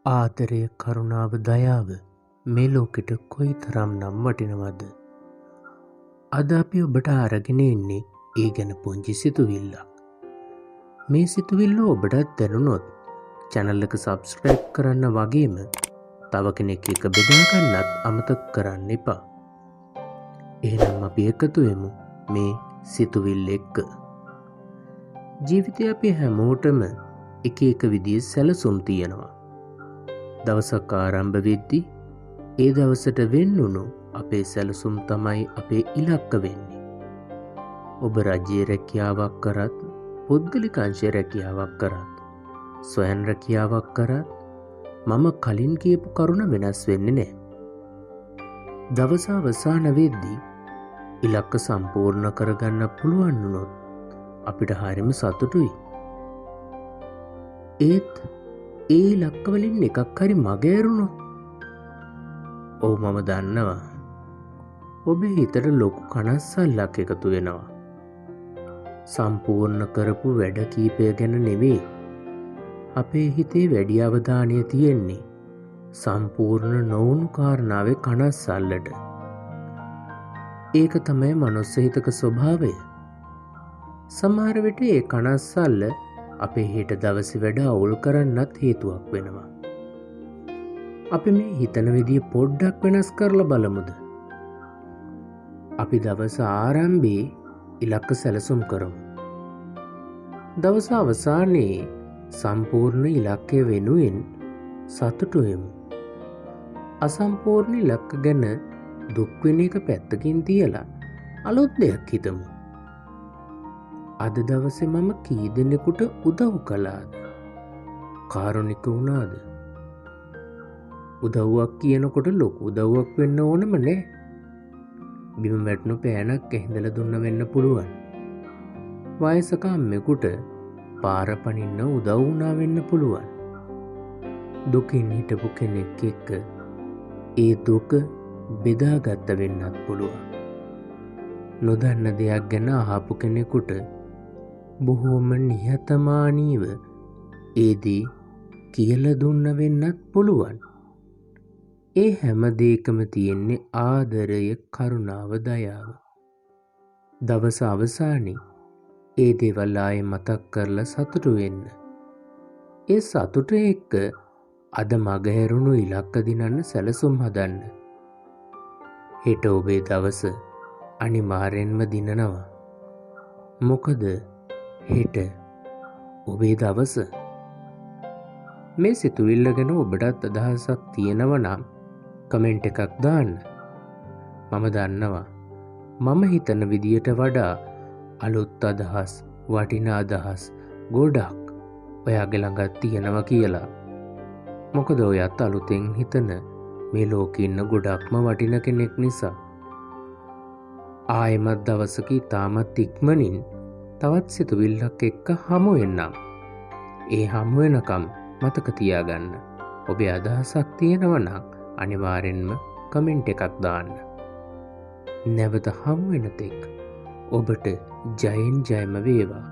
ආදරය කරුණාව දයාව මේ ලෝකෙට කොයි තරම් නම් වටිනවද. අද අපි ඔබට අරගෙන එන්නේ ඒ ගැන පුංචි සිතුවිල්ලක්. මේ සිතුවිල්ල ඔබටත් දැනුනොත් channel එක subscribe කරන්න වගේම තව කෙනෙක් එක්ක බෙදා ගන්නත් අමතක කරන්න එපා. එහෙනම් අපි එකතු වෙමු මේ සිතුවිල්ල එක්ක. ජීවිතේ අපි හැමෝටම එක එක විදිහේ සැලසුම් තියෙනවා. දවසක් ආරම්භ වෙද්දී ඒ දවසට වෙන්නුණු අපේ සැලසුම් තමයි අපේ ඉලක්ක වෙන්නේ. ඔබ රජයේ රැකියාවක් කරත්, පුද්ගලික අංශයේ රැකියාවක් කරත්, ස්වයං රැකියාවක් කරත් මම කලින් කියපු කරුණ වෙනස් වෙන්නේ නැහැ. දවස අවසාන වෙද්දී ඉලක්ක සම්පූර්ණ කරගන්න පුළුවන් වුණොත් අපිට හරිම සතුටුයි. ඒත් ඒ ඉලක්ක වලින් එකක් හරි මගහැරුණොත් ඔව් මම දන්නවා ඔබේ හිතට ලොකු කනස්සල්ලක් එකතු වෙනවා. සම්පූර්ණ කරපු වැඩ කීපය ගැන නෙවෙයි අපේ හිතේ වැඩි අවධානය තියෙන්නේ සම්පූර්ණ නොවුණු කාරණාවේ කනස්සල්ලට. ඒක තමයි මනුස්ස හිතක ස්වභාවය. සමහර විට ඒ කනස්සල්ල අපේ හෙට දවසේ වැඩ අවුල් කරන්නත් හේතුවක් වෙනවා. අපි මේ හිතන විදිය පොඩ්ඩක් වෙනස් කරලා බලමුද? අපි දවස ආරම්භයේ ඉලක්ක සැලසුම් කරමු. දවස අවසානයේ සම්පූර්ණ ඉලක්කය වෙනුවෙන් සතුටු වෙමු. අසම්පූර්ණ ඉලක්ක ගැන දුක් වෙන එක පැත්තකින් තියලා අලුත් දෙයක් හිතමු. අද දවසේ මම කී දෙනෙකුට උදව් කළාද? කාරුණික වුණාද? උදව්වක් කියනකොට ලොකු උදව්වක් වෙන්න ඕනම නෑ. බිම වැටුණු පෑනක් ඇහිඳලා දුන්න වෙන්න පුළුවන්. වයසක අම්මෙකුට පාර පනින්න උදව් වුණා වෙන්න පුළුවන්. දුකින් හිටපු කෙනෙක් එක්ක ඒ දුක බෙදාගත්ත වෙන්නත් පුළුවන්. නොදන්න දෙයක් ගැන අහපු කෙනෙකුට බොහෝම නිහතමානීව ඒ දේ කියලා දුන්න වෙන්නත් පුළුවන්. ඒ හැම දෙයකම තියෙන්නේ ආදරය, කරුණාව, දයාව. දවස අවසානයේ ඒ දේවල් ආයේ මතක් කරලා සතුටු වෙන්න. ඒ සතුට එක්ක අද මගහැරුණු ඉලක්ක දිනන්න සැලසුම් හදන්න. හෙට ඔබේ දවස අනිවාර්යෙන්ම දිනනවා. මොකද හෙට ඔබේ දවස. මේ සිතුවිල්ල ගැන ඔබටත් අදහසක් තියෙනව නම් කමෙන්ට් එකක් දාන්න. මම දන්නවා මම හිතන විදියට වඩා අලුත් අදහස්, වටිනා අදහස් ගොඩක් ඔයාගේ ළඟ තියෙනවා කියලා. මොකද ඔයත් අලුතෙන් හිතන මේ ලෝකේ ඉන්න ගොඩක්ම වටින කෙනෙක් නිසා. ආයෙමත් දවසක ඉතාමත් ඉක්මනින් තවත් සිතුවිල්ලක් එක්ක හමු වෙන්නම්. ඒ හමු වෙනකම් මතක තියාගන්න. ඔබේ අදහසක් තියෙනවා නම් අනිවාර්යෙන්ම කමෙන්ට් එකක් දාන්න. නැවත හමු වෙන තෙක් ඔබට ජයෙන් ජයම වේවා.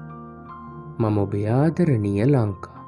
මම ඔබේ ආදරණීය ලංකා.